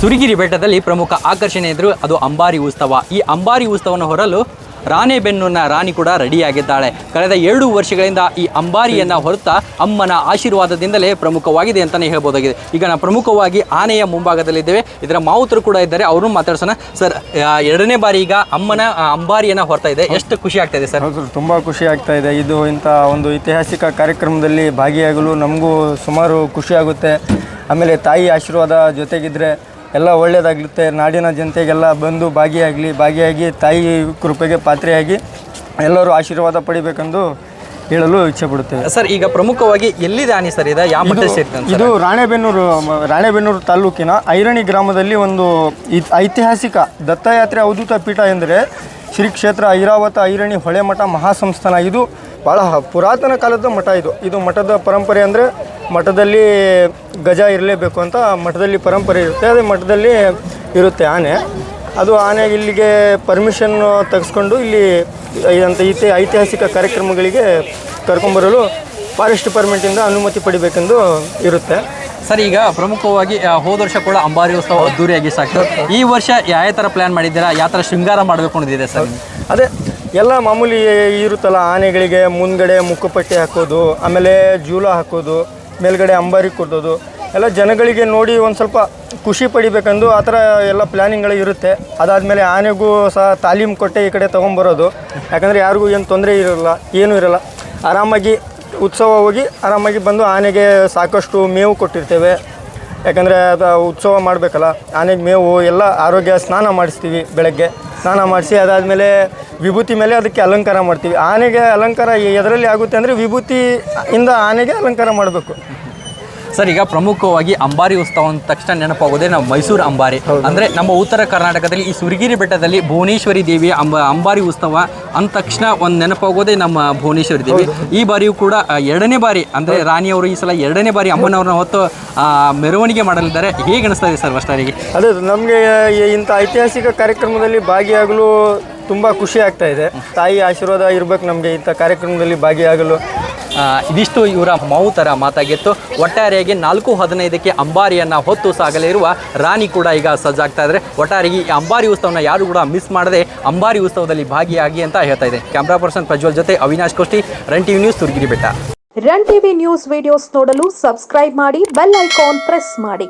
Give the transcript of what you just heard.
ಸುರಗಿರಿ ಬೆಟ್ಟದಲ್ಲಿ ಪ್ರಮುಖ ಆಕರ್ಷಣೆ ಇದ್ದರೂ ಅದು ಅಂಬಾರಿ ಉತ್ಸವ. ಈ ಅಂಬಾರಿ ಉತ್ಸವವನ್ನು ಹೊರಲು ರಾಣೆಬೆನ್ನೂರಿನ ರಾಣಿ ಕೂಡ ರೆಡಿಯಾಗಿದ್ದಾಳೆ. ಕಳೆದ 2 ವರ್ಷಗಳಿಂದ ಈ ಅಂಬಾರಿಯನ್ನು ಹೊರತಾ ಅಮ್ಮನ ಆಶೀರ್ವಾದದಿಂದಲೇ ಪ್ರಮುಖವಾಗಿದೆ ಅಂತಲೇ ಹೇಳ್ಬೋದಾಗಿದೆ. ಈಗ ನಾವು ಪ್ರಮುಖವಾಗಿ ಆನೆಯ ಮುಂಭಾಗದಲ್ಲಿದ್ದೇವೆ. ಇದರ ಮಾವುತರು ಕೂಡ ಇದ್ದಾರೆ, ಅವ್ರನ್ನೂ ಮಾತಾಡ್ಸೋಣ. ಸರ್, 2ನೇ ಬಾರಿ ಈಗ ಅಮ್ಮನ ಅಂಬಾರಿಯನ್ನು ಹೊರತಾ ಇದೆ, ಎಷ್ಟು ಖುಷಿ ಆಗ್ತಾ ಇದೆ ಸರ್? ಹೌದು, ತುಂಬ ಖುಷಿ ಆಗ್ತಾ ಇದೆ. ಇದು ಇಂಥ ಒಂದು ಐತಿಹಾಸಿಕ ಕಾರ್ಯಕ್ರಮದಲ್ಲಿ ಭಾಗಿಯಾಗಲು ನಮಗೂ ಸುಮಾರು ಖುಷಿ ಆಗುತ್ತೆ. ಆಮೇಲೆ ತಾಯಿ ಆಶೀರ್ವಾದ ಜೊತೆಗಿದ್ದರೆ ಎಲ್ಲ ಒಳ್ಳೆಯದಾಗುತ್ತೆ. ನಾಡಿನ ಜನತೆಗೆಲ್ಲ ಬಂದು ಭಾಗಿಯಾಗಿ ತಾಯಿ ಕೃಪೆಗೆ ಪಾತ್ರೆಯಾಗಿ ಎಲ್ಲರೂ ಆಶೀರ್ವಾದ ಪಡಿಬೇಕೆಂದು ಹೇಳಲು ಇಚ್ಛೆ ಪಡುತ್ತೇವೆ. ಸರ್, ಈಗ ಪ್ರಮುಖವಾಗಿ ಎಲ್ಲಿದೆ ಆನೆ ಸರ್? ಇದು ಯಾವ ಮಠ ಸೇರ್ತದೆ? ಇದು ರಾಣೆಬೆನ್ನೂರು ತಾಲೂಕಿನ ಐರಣಿ ಗ್ರಾಮದಲ್ಲಿ ಒಂದು ಐತಿಹಾಸಿಕ ದತ್ತಯಾತ್ರೆ ಅವಧೂತ ಪೀಠ ಎಂದರೆ ಶ್ರೀ ಕ್ಷೇತ್ರ ಐರಾವತ ಐರಣಿ ಹೊಳೆ ಮಠ ಮಹಾಸಂಸ್ಥಾನ. ಇದು ಭಾಳ ಪುರಾತನ ಕಾಲದ ಮಠ. ಇದು ಮಠದ ಪರಂಪರೆ ಅಂದರೆ ಮಠದಲ್ಲಿ ಗಜ ಇರಲೇಬೇಕು ಅಂತ ಮಠದಲ್ಲಿ ಪರಂಪರೆ ಇರುತ್ತೆ. ಅದೇ ಮಠದಲ್ಲಿ ಇರುತ್ತೆ ಆನೆ. ಅದು ಆನೆ ಇಲ್ಲಿಗೆ ಪರ್ಮಿಷನ್ ತೆಗೆಸ್ಕೊಂಡು ಇಲ್ಲಿ ಐತಿಹಾಸಿಕ ಕಾರ್ಯಕ್ರಮಗಳಿಗೆ ಕರ್ಕೊಂಬರಲು ಫಾರೆಸ್ಟ್ ಡಿಪಾರ್ಟ್ಮೆಂಟಿಂದ ಅನುಮತಿ ಪಡಿಬೇಕೆಂದು ಇರುತ್ತೆ. ಸರ್, ಈಗ ಪ್ರಮುಖವಾಗಿ ಹೋದ ವರ್ಷ ಕೂಡ ಅಂಬಾರಿ ಉತ್ಸವ ಅದ್ದೂರಿಯಾಗಿ ಸಾಕ್ತು. ಈ ವರ್ಷ ಯಾವ ಥರ ಪ್ಲ್ಯಾನ್ ಮಾಡಿದ್ದೀರಾ? ಯಾವ ಥರ ಶೃಂಗಾರ ಮಾಡಬೇಕು ಅನ್ನೋದಿದೆ ಸರ್? ಅದೇ ಎಲ್ಲ ಮಾಮೂಲಿ ಇರುತ್ತಲ್ಲ, ಆನೆಗಳಿಗೆ ಮುಂದ್ಗಡೆ ಮುಕ್ಕುಪಟ್ಟಿ ಹಾಕೋದು, ಆಮೇಲೆ ಜೂಲ ಹಾಕೋದು, ಮೇಲ್ಗಡೆ ಅಂಬಾರಿ ಕೊಡೋದು, ಎಲ್ಲ ಜನಗಳಿಗೆ ನೋಡಿ ಒಂದು ಸ್ವಲ್ಪ ಖುಷಿ ಪಡಿಬೇಕೆಂದು ಆ ಥರ ಎಲ್ಲ ಪ್ಲ್ಯಾನಿಂಗ್ಗಳು ಇರುತ್ತೆ. ಅದಾದಮೇಲೆ ಆನೆಗೂ ಸಹ ತಾಲೀಮು ಕೊಟ್ಟೆ ಈ ಕಡೆ ತೊಗೊಂಬರೋದು. ಯಾಕಂದರೆ ಯಾರಿಗೂ ಏನು ತೊಂದರೆ ಇರೋಲ್ಲ, ಏನೂ ಇರೋಲ್ಲ. ಆರಾಮಾಗಿ ಉತ್ಸವ ಹೋಗಿ ಆರಾಮಾಗಿ ಬಂದು ಆನೆಗೆ ಸಾಕಷ್ಟು ಮೇವು ಕೊಟ್ಟಿರ್ತೇವೆ. ಯಾಕಂದರೆ ಅದು ಉತ್ಸವ ಮಾಡಬೇಕಲ್ಲ, ಆನೆಗೆ ಮೇವು ಎಲ್ಲ ಆರೋಗ್ಯ ಸ್ನಾನ ಮಾಡಿಸ್ತೀವಿ. ಬೆಳಗ್ಗೆ ಸ್ನಾನ ಮಾಡಿಸಿ ಅದಾದಮೇಲೆ ವಿಭೂತಿ ಮೇಲೆ ಅದಕ್ಕೆ ಅಲಂಕಾರ ಮಾಡ್ತೀವಿ. ಆನೆಗೆ ಅಲಂಕಾರ ಎದರಲ್ಲಿ ಆಗುತ್ತೆ ಅಂದರೆ ವಿಭೂತಿಯಿಂದ ಆನೆಗೆ ಅಲಂಕಾರ ಮಾಡಬೇಕು. ಸರ್, ಈಗ ಪ್ರಮುಖವಾಗಿ ಅಂಬಾರಿ ಉತ್ಸವ ಅಂದ ತಕ್ಷಣ ನೆನಪಾಗೋದೇ ನಾವು ಮೈಸೂರು ಅಂಬಾರಿ. ಅಂದರೆ ನಮ್ಮ ಉತ್ತರ ಕರ್ನಾಟಕದಲ್ಲಿ ಈ ಸುರಗಿರಿ ಬೆಟ್ಟದಲ್ಲಿ ಭುವನೇಶ್ವರಿ ದೇವಿಯ ಅಂಬಾರಿ ಉತ್ಸವ ಅಂದ ತಕ್ಷಣ ಒಂದು ನೆನಪಾಗೋದೇ ನಮ್ಮ ಭುವನೇಶ್ವರಿ ದೇವಿ. ಈ ಬಾರಿಯೂ ಕೂಡ 2ನೇ ಬಾರಿ ಅಂದರೆ ರಾಣಿಯವರು ಈ ಸಲ 2ನೇ ಬಾರಿ ಅಮ್ಮನವ್ರನ್ನ ಹೊತ್ತು ಮೆರವಣಿಗೆ ಮಾಡಲಿದ್ದಾರೆ. ಹೇಗೆ ಅನಿಸ್ತಾ ಇದೆ ಸರ್ ಫಸ್ಟರಿಗೆ? ಅದೇ ನಮಗೆ ಇಂಥ ಐತಿಹಾಸಿಕ ಕಾರ್ಯಕ್ರಮದಲ್ಲಿ ಭಾಗಿಯಾಗಲು ತುಂಬ ಖುಷಿ ಆಗ್ತಾ ಇದೆ. ತಾಯಿ ಆಶೀರ್ವಾದ ಇರಬೇಕು ನಮಗೆ ಇಂಥ ಕಾರ್ಯಕ್ರಮದಲ್ಲಿ ಭಾಗಿಯಾಗಲು. ಇದಿಷ್ಟು ಇವರ ಮಾವುತರ ಮಾತಾಗಿತ್ತು. ಒಟ್ಟಾರೆಯಾಗಿ 4:15ಕ್ಕೆ ಅಂಬಾರಿಯನ್ನು ಹೊತ್ತು ಸಾಗಲಿರುವ ರಾಣಿ ಕೂಡ ಈಗ ಸಜ್ಜಾಗ್ತಾ ಇದ್ದಾರೆ. ಒಟ್ಟಾರೆಯಾಗಿ ಈ ಅಂಬಾರಿ ಉತ್ಸವನ ಯಾರು ಕೂಡ ಮಿಸ್ ಮಾಡದೆ ಅಂಬಾರಿ ಉತ್ಸವದಲ್ಲಿ ಭಾಗಿಯಾಗಿ ಅಂತ ಹೇಳ್ತಾ ಇದೆ. ಕ್ಯಾಮ್ರಾ ಪರ್ಸನ್ ಪ್ರಜ್ವಲ್ ಜೊತೆ Avinash Koshti, run TV news, Suragiri ಬೆಟ್ಟ. ರನ್ ಟಿವಿ ನ್ಯೂಸ್ ವಿಡಿಯೋಸ್ ನೋಡಲು ಸಬ್ಸ್ಕ್ರೈಬ್ ಮಾಡಿ, ಬೆಲ್ ಐಕಾನ್ ಪ್ರೆಸ್ ಮಾಡಿ.